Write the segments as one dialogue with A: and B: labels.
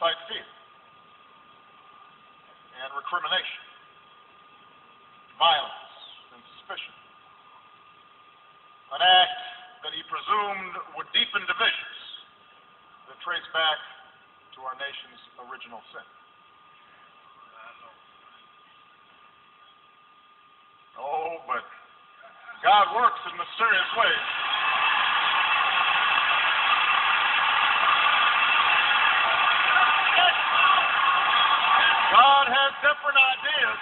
A: incite fear and recrimination, violence and suspicion. An act that he presumed would deepen divisions that trace back to our nation's original sin. Oh, but God works in mysterious ways. God has different ideas.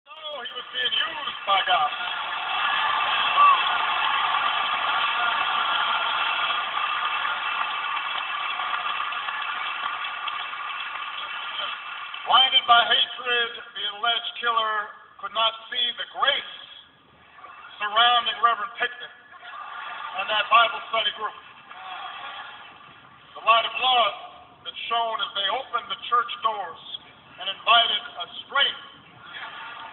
A: No, he was being used by God. Blinded by hatred, the alleged killer could not see the grace surrounding Reverend Pinckney and that Bible study group. The light of love that shone as they opened the church doors and invited a stranger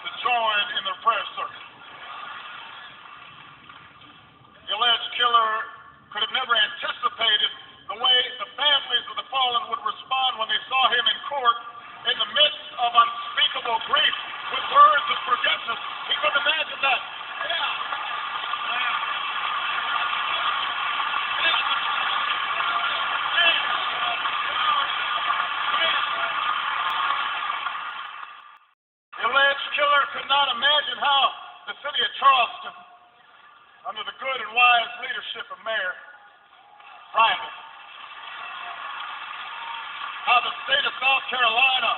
A: to join in their prayer circle. The alleged killer could have never anticipated the way the families of the fallen would respond when they saw him in court in the midst of unspeakable grief with words of forgiveness. He couldn't imagine that. The alleged killer could not imagine how the city of Charleston, under the good and wise leadership of Mayor Private, how the state of South Carolina,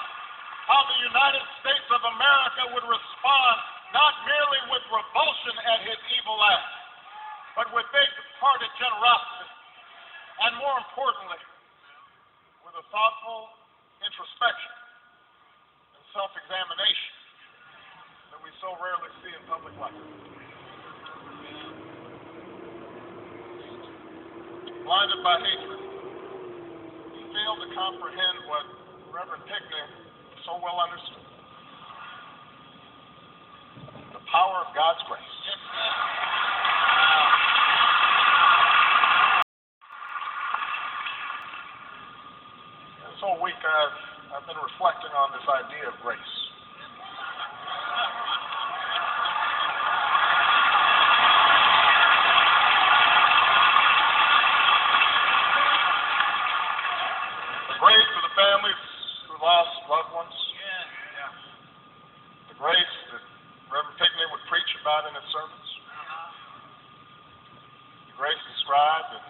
A: how the United States of America would respond not merely with revulsion at his evil act, but with big-hearted generosity, and more importantly, with a thoughtful introspection and self-examination that we so rarely see in public life. Blinded by hatred, he failed to comprehend what Reverend Pinckney so well understood: the power of God's grace. This whole week I've been reflecting on this idea of grace. The grace of the families who lost loved ones. The grace that Reverend Pinckney would preach about in his sermons. The grace described in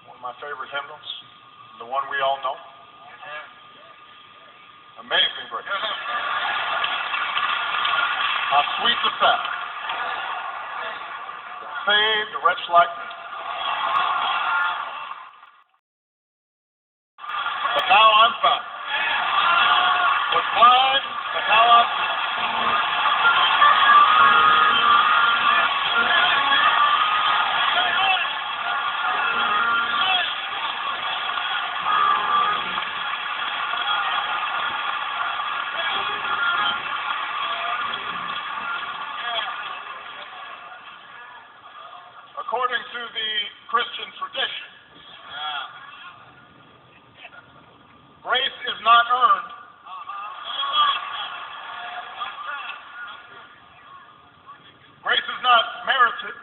A: one of my favorite hymnals, the one we all know. Amazing grace. How sweet the sound that saved a wretch like me. But now I'm found. Was blind, but now I'm found. According to the Christian tradition, grace is not earned. Grace is not merited.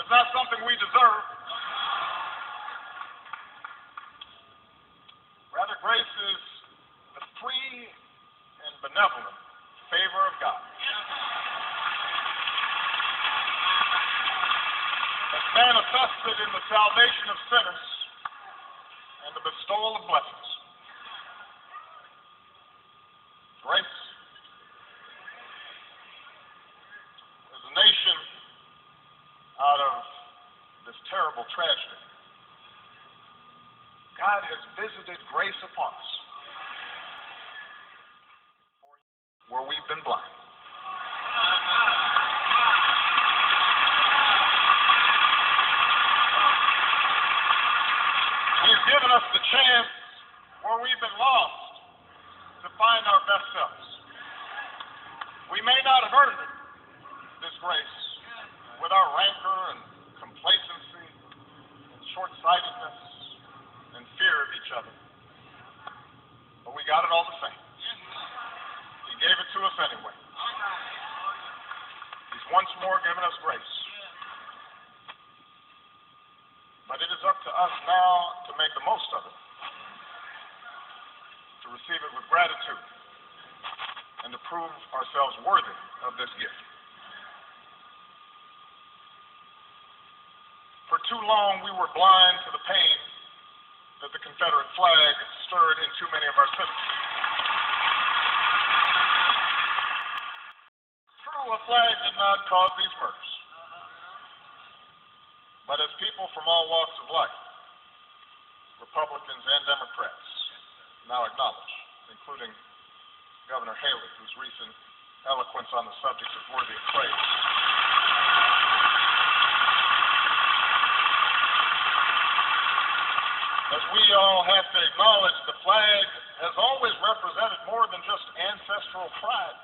A: It's not something we deserve. Rather, grace is the free and benevolent favor of God. It's manifested in the salvation of sinners and the bestowal of blessings. Grace. As a nation, out of this terrible tragedy, God has visited grace upon us where we've been blind. He's given us the chance where we've been lost to find our best selves. We may not have earned it, this grace, with our rancor each other. But we got it all the same. He gave it to us anyway. He's once more given us grace. But it is up to us now to make the most of it, to receive it with gratitude, and to prove ourselves worthy of this gift. For too long, we were blind to the pain that the Confederate flag stirred in too many of our citizens. True, a flag did not cause these murders. But as people from all walks of life, Republicans and Democrats, now acknowledge, including Governor Haley, whose recent eloquence on the subject is worthy of praise. As we all have to acknowledge, the flag has always represented more than just ancestral pride.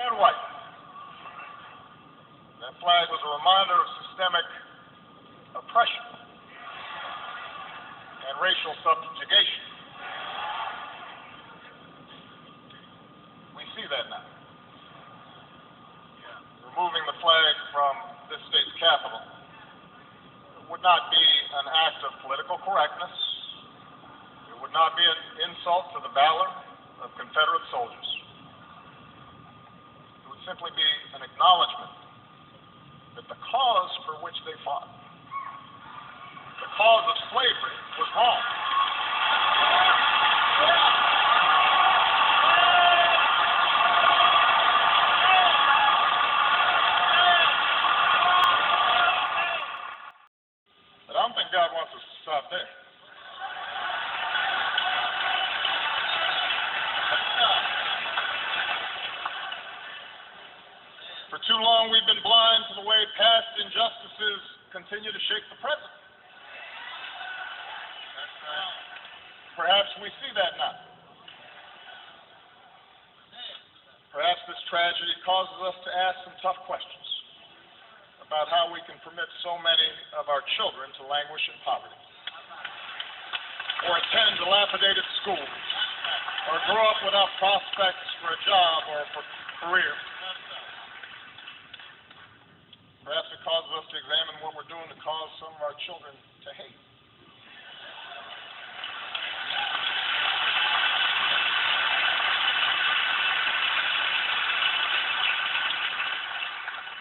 A: And white. That flag was a reminder of systemic oppression and racial subjugation. We see that now. Removing the flag from this state's capital would not be an act of political correctness. It would not be an insult to the valor of Confederate soldiers. It would simply be an acknowledgement that the cause for which they fought, the cause of slavery, was wrong. But I don't think God wants us to stop there. For too long, we've been blind to the way past injustices continue to shape the present. Perhaps we see that now. Perhaps this tragedy causes us to ask some tough questions about how we can permit so many of our children to languish in poverty, or attend dilapidated schools, or grow up without prospects for a job or for a career. Perhaps it causes us to examine what we're doing to cause some of our children to hate.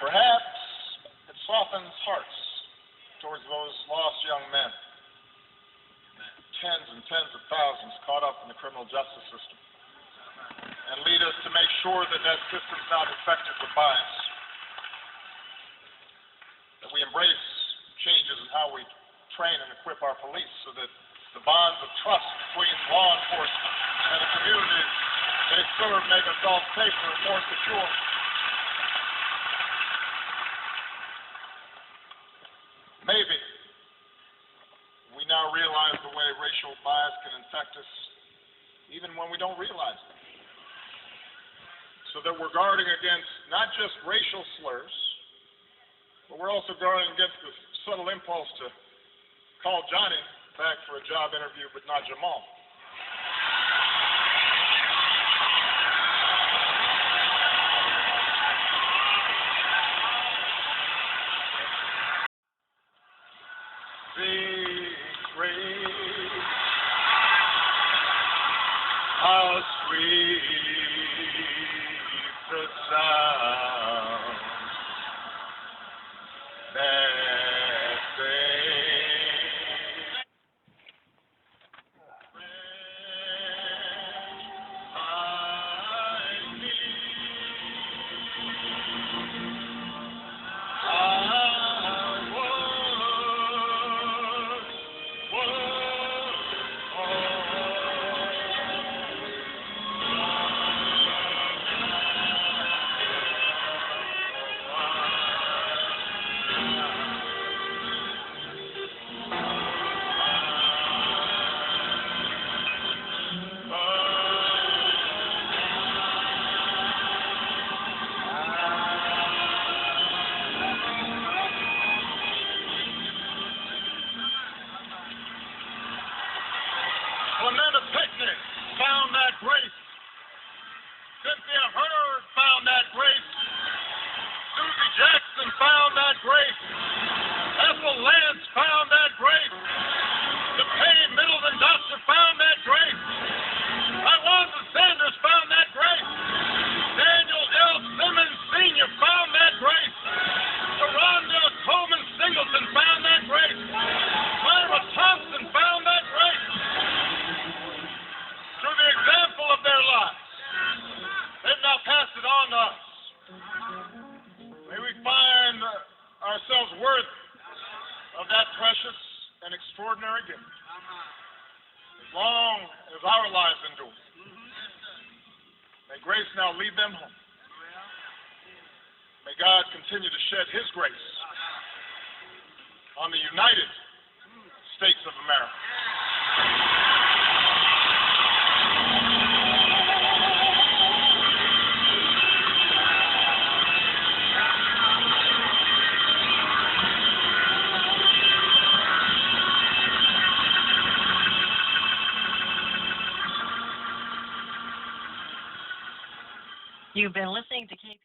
A: Perhaps it softens hearts towards those lost young men, tens and tens of thousands caught up in the criminal justice system, and lead us to make sure that that system's not infected with bias. That we embrace changes in how we train and equip our police so that the bonds of trust between law enforcement and the communities they serve make us all safer and more secure. Maybe we now realize the way racial bias can infect us even when we don't realize it. So that we're guarding against not just racial slurs, but we're also guarding against the subtle impulse to call Johnny back for a job interview, but not Jamal. How sweet the sound that sings, I need. extraordinary gift. As long as our lives endure, may grace now lead them home. May God continue to shed his grace on the United States of America.
B: You've been listening to KP.